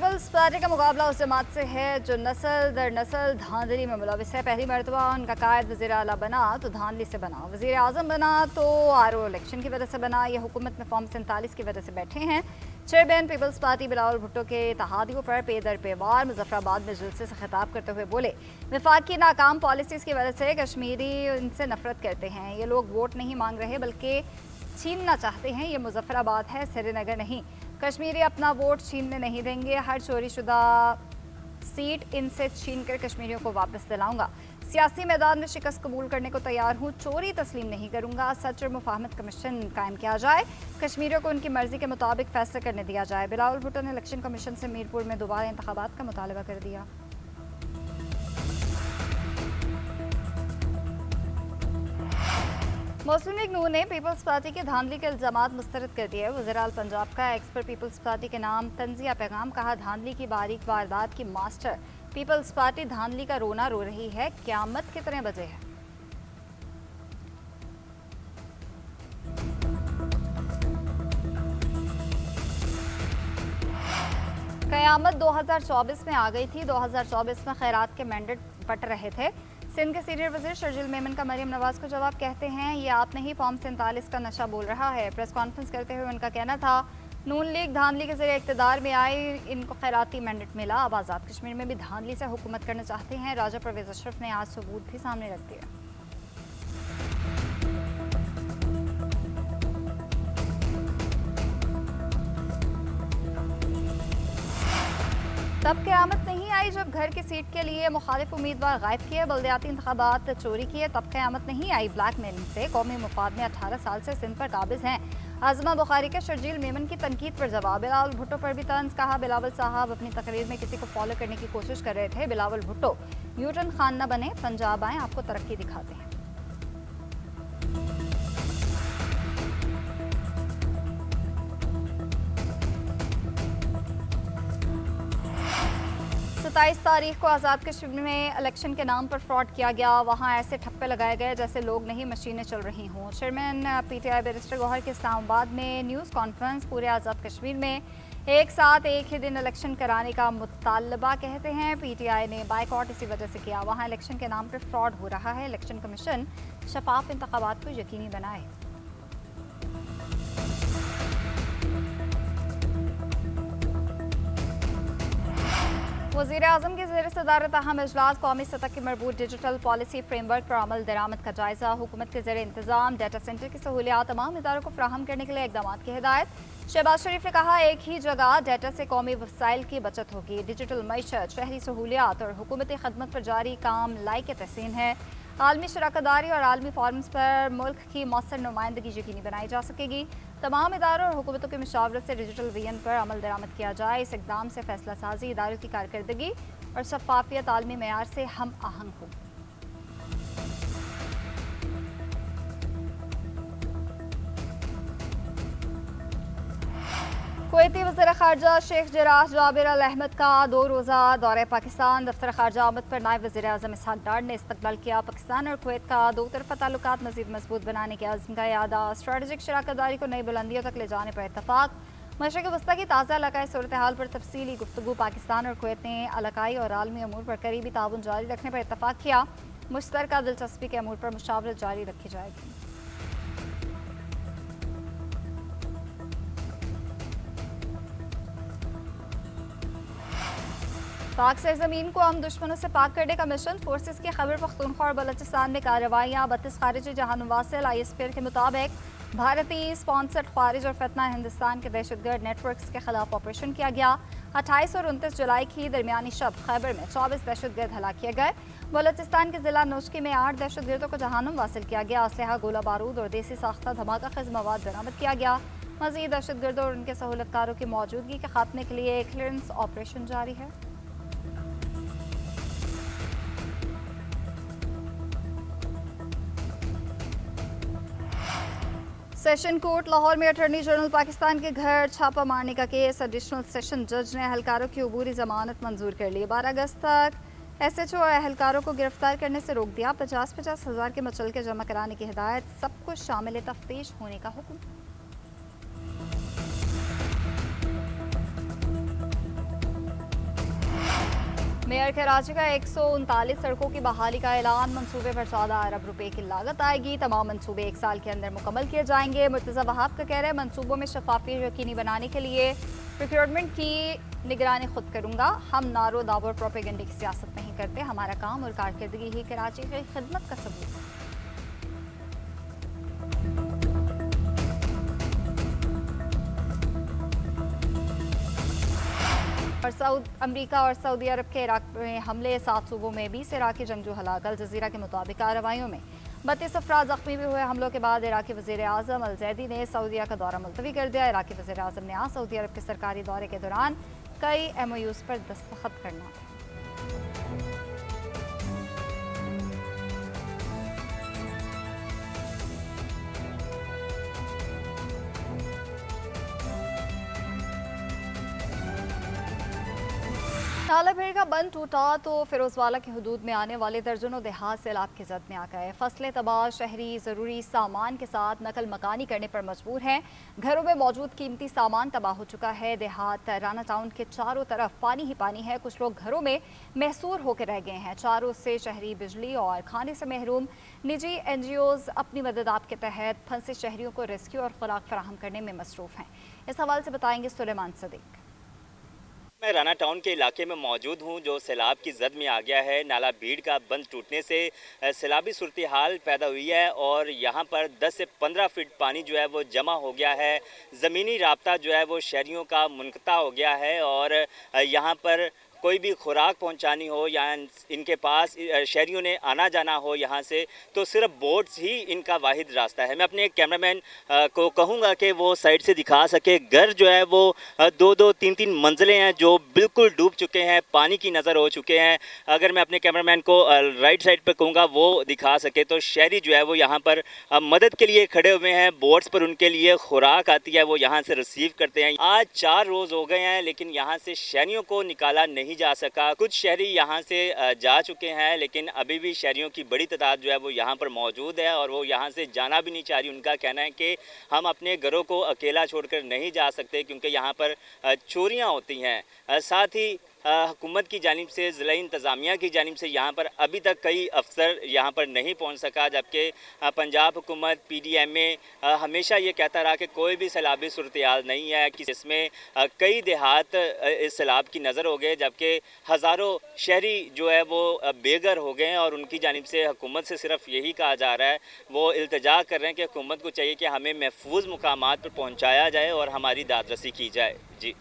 Peoples party का मुकाबला उस जमात से है जो नस्ल दर नस्ल धांधली में मुलविस है। पहली मरतबा उनका कायद वज़ीर आला बना तो धांधली से बना, वज़ीर आज़म बना तो आरओ इलेक्शन की वजह से बना। यह हुकूमत में फॉर्म 47 की वजह से बैठे हैं। चेयरमैन पीपल्स पार्टी बिलावल भुट्टो के इत्तेहादियों पर पेदर पेवार मुजफ्फराबाद में जलसे से खिताब करते हुए बोले, वफाक की नाकाम पॉलिसीज़ की वजह से कश्मीरी इनसे नफरत करते हैं। ये लोग वोट नहीं मांग रहे बल्कि छीनना चाहते हैं। ये मुजफ्फराबाद है, श्रीनगर नहीं। कश्मीरी अपना वोट छीनने नहीं देंगे। हर चोरीशुदा सीट इनसे छीन कर कश्मीरियों को वापस दिलाऊंगा। सियासी मैदान में शिकस्त कबूल करने को तैयार हूँ, चोरी तस्लीम नहीं करूंगा। सच और मुफाहमत कमीशन कायम किया जाए, कश्मीरियों को उनकी मर्जी के मुताबिक फैसला करने दिया जाए। बिलावल भुट्टो ने इलेक्शन कमीशन से मीरपुर में दोबारा इंतखाबात का मुतालबा कर दिया। मुस्लिम लीग नून ने पीपल्स पार्टी के धांधली के इल्जामात मुस्तरद कर दिए। वज़ीर-ए-आला पंजाब का एक्स पर पीपल्स पार्टी के नाम तंजिया पैगाम, कहा धांधली की बारीक वारदात की मास्टर पीपल्स पार्टी धांधली का रोना रो रही है। क़यामत कितने बजे है? क़यामत 2024 में आ गई थी। 2024 में खैरात के मैंडेट बट रहे थे। सिंध के सीनियर वजीर शर्जील मेमन का मरियम नवाज को जवाब, कहते हैं ये आप नहीं फॉर्म 47 का नशा बोल रहा है। प्रेस कॉन्फ्रेंस करते हुए उनका कहना था नून लीग धांधली के जरिए इक़्तिदार में आई, इनको खैराती मैंडेट मिला। अब आज़ाद कश्मीर में भी धांधली से हुकूमत करना चाहते हैं। राजा परवेज अशरफ ने आज सबूत भी सामने रख दिया। तब क़यामत नहीं आई जब घर की सीट के लिए मुखालिफ उम्मीदवार गायब किए, बल्दियाती इंतखाबात चोरी किए। तब क़यामत नहीं आई ब्लैकमेलिंग से। कौमी मुफाद में 18 साल से सिंध पर काबिज हैं। आज़मा बुखारी के शर्जील मेमन की तनकीद पर जवाब। बिलावल भुट्टो पर भी तंज, कहा बिलावल साहब अपनी तकरीर में किसी को फॉलो करने की कोशिश कर रहे थे। बिलावल भुट्टो यूटर्न खान न बने, पंजाब आए, आपको तरक्की दिखाते हैं। सत्ताईस तारीख को आज़ाद कश्मीर में इलेक्शन के नाम पर फ्रॉड किया गया। वहाँ ऐसे ठप्पे लगाए गए जैसे लोग नहीं मशीनें चल रही हों। चेयरमैन पीटीआई बैरिस्टर गौहर के इस्लामाबाद में न्यूज़ कॉन्फ्रेंस। पूरे आज़ाद कश्मीर में एक साथ एक ही दिन इलेक्शन कराने का मुतालबा, कहते हैं पीटीआई ने बाइकआउट इसी वजह से किया। वहाँ इलेक्शन के नाम पर फ्रॉड हो रहा है। इलेक्शन कमीशन शफाफ इंतखाबात को यकीनी बनाए। वज़ीर आज़म की ज़ेर सदारत अहम इजलास, कौमी सतह की मरबूत डिजिटल पॉलिसी फ्रेमवर्क पर अमल दरामद का जायज़ा। हुकूमत के ज़ेर इंतज़ाम डाटा सेंटर की सहूलियात तमाम इदारों को फ्राहम करने के लिए इक़दाम की हिदायत। शहबाज शरीफ ने कहा एक ही जगह डाटा से कौमी वसाइल की बचत होगी। डिजिटल मईशत, शहरी सहूलियात और हुकूमती खदमत पर जारी काम लायक तहसीन है। आलमी शराकतदारी और आलमी फॉरम्स पर मुल्क की मौसर नुमाइंदगी यकीनी बनाई जा सकेगी। तमाम इदारों और हुकूमतों की मुशावरत से डिजिटल विजन पर अमल दरामद किया जाए। इस इक़दाम से फैसला साजी, इदारों की कारकर्दगी और शफाफियत आलमी मेयार से हम आहंग हो। कुवैती वज़ीर ख़ारजा शेख जराह जाबिर अल अहमद का 2 रोज़ा दौरे पाकिस्तान। दफ्तर ख़ारजा आमद पर नायब वज़ीर आज़म इसहाक़ डार ने इस्तकबाल किया। पाकिस्तान और कुवैत का दो तरफ़ा ताल्लुकात मज़ीद मजबूत बनाने के अज़्म का यादा। स्ट्रेटेजिक शराकतदारी को नई बुलंदियों तक ले जाने पर इत्तफ़ाक़। मशरिक़ वस्ती की ताज़ा इलाकाई सूरत हाल पर तफसीली गुफ्तगू। पाकिस्तान और कुवैत ने इलाकाई और आलमी अमूर पर करीबी ताउन जारी रखने पर इत्तफ़ाक़ किया। मुश्तरका दिलचस्पी के अमूर पर मुशावरत जारी रखी जाएगी। पाक सरजमीन को हम दुश्मनों से पाक करने का मिशन। फोर्सेस की खैबर पख्तूनख्वा और बलूचिस्तान में कार्रवाइयाँ। 32 खारिजी जहान वासिल ISPL के मुताबिक भारतीय स्पॉन्सर्ड खारिज और फितना हिंदुस्तान के दहशतगर्द नेटवर्क्स के खिलाफ ऑपरेशन किया गया। 28 और 29 जुलाई की दरमियानी शब खैबर में 24 दहशतगर्द हलाक किए गए। बलूचिस्तान के जिला नोशकी में 8 दहशतगर्दों को जहानुम वासिल किया गया। असलहा, गोला बारूद और देसी साख्ता धमाका खज़ मवाद बरामद किया गया। मज़ीद दहशतगर्दों और उनके सहूलतकारों की मौजूदगी के खात्मे के लिए क्लियरेंस ऑपरेशन जारी है। सेशन कोर्ट लाहौर में अटॉर्नी जनरल पाकिस्तान के घर छापा मारने का केस। एडिशनल सेशन जज ने अहलकारों की अबूरी जमानत मंजूर कर ली। 12 अगस्त तक SHO और अहलकारों को गिरफ्तार करने से रोक दिया। 50-50 हज़ार के मुचलके जमा कराने की हिदायत। सब कुछ शामिल तफ्तीश होने का हुक्म। मेयर कराची का 139 सड़कों की बहाली का ऐलान। मंसूबे पर 14 अरब रुपए की लागत आएगी। तमाम मंसूबे 1 साल के अंदर मुकम्मल किए जाएंगे। मुर्तज़ा वहाब का कह रहे हैं मंसूबों में शफाफियत यकीनी बनाने के लिए प्रोक्योरमेंट की निगरानी खुद करूंगा। हम नारो दावो और प्रोपेगेंडे की सियासत नहीं करते। हमारा काम और कारकर्दगी ही कराची की खिदमत का सबूत है। और अमेरिका और सऊदी अरब के इराक में हमले, 7 सूबों में 20 इराकी जंगजू हलाक। अल जजीरा के मुताबिक कार्रवाइयों में 32 अफराद जख्मी भी हुए। हमलों के बाद इराकी वज़ीर आज़म अल जैदी ने सऊदीया का दौरा मुलतवी कर दिया। इराकी वज़ीर आज़म ने आज सऊदी अरब के सरकारी दौरे के दौरान कई MOUs पर दस्तखत करना था। नाला भेड़ का बंद टूटा तो फिरोजवाला की हदूद में आने वाले दर्जनों देहात सैलाब की जद में आ गए। फसलें तबाह, शहरी ज़रूरी सामान के साथ नकल मकानी करने पर मजबूर हैं। घरों में मौजूद कीमती सामान तबाह हो चुका है। देहात राना टाउन के चारों तरफ पानी ही पानी है। कुछ लोग घरों में महसूर होकर रह गए हैं। चारों से शहरी बिजली और खाने से महरूम। निजी NGOs अपनी मदद आपके तहत फंसे शहरियों को रेस्क्यू और खुराक फराहम करने में मसरूफ़ हैं। इस हवाले से बताएंगे सुलेमान सदीक। मैं राना टाउन के इलाके में मौजूद हूं जो सैलाब की जद में आ गया है। नाला भीड़ का बंद टूटने से सैलाबी सूरत हाल पैदा हुई है और यहां पर 10 से 15 फीट पानी जो है वो जमा हो गया है। ज़मीनी राब्ता जो है वो शहरियों का मुनक़ता हो गया है और यहां पर कोई भी खुराक पहुंचानी हो या इनके पास शहरियों ने आना जाना हो यहाँ से, तो सिर्फ बोट्स ही इनका वाहिद रास्ता है। मैं अपने कैमरामैन को कहूँगा कि वो साइड से दिखा सके। घर जो है वो 2-2, 3-3 मंजिलें हैं जो बिल्कुल डूब चुके हैं, पानी की नज़र हो चुके हैं। अगर मैं अपने कैमरामैन को राइट साइड पर कहूँगा वो दिखा सके, तो शहरी जो है वो यहाँ पर मदद के लिए खड़े हुए हैं। बोट्स पर उनके लिए खुराक आती है, वो यहाँ से रिसीव करते हैं। आज 4 रोज़ हो गए हैं लेकिन यहाँ से शहरियों को निकाला नहीं जा सका। कुछ शहरी यहाँ से जा चुके हैं लेकिन अभी भी शहरियों की बड़ी तादाद जो है वो यहाँ पर मौजूद है और वो यहाँ से जाना भी नहीं चाह रही। उनका कहना है कि हम अपने घरों को अकेला छोड़कर नहीं जा सकते क्योंकि यहाँ पर चोरियाँ होती हैं। साथ ही हुकूमत की जानिब से, ज़िला इंतज़ामिया की जानिब से यहाँ पर अभी तक कई अफसर यहाँ पर नहीं पहुँच सका, जबकि पंजाब हुकूमत PDMA हमेशा ये कहता रहा कि कोई भी सैलाबी सूरत हाल नहीं है कि इसमें कई देहात इस सैलाब की नज़र हो गए, जबकि हज़ारों शहरी जो है वो बेघर हो गए हैं और उनकी जानिब से हुकूमत से सिर्फ यही कहा जा रहा है, वो इल्तिजा कर रहे हैं कि हुकूमत को चाहिए कि हमें महफूज मुकामात पर पहुँचाया जाए और हमारी दादरसी की जाए। जी।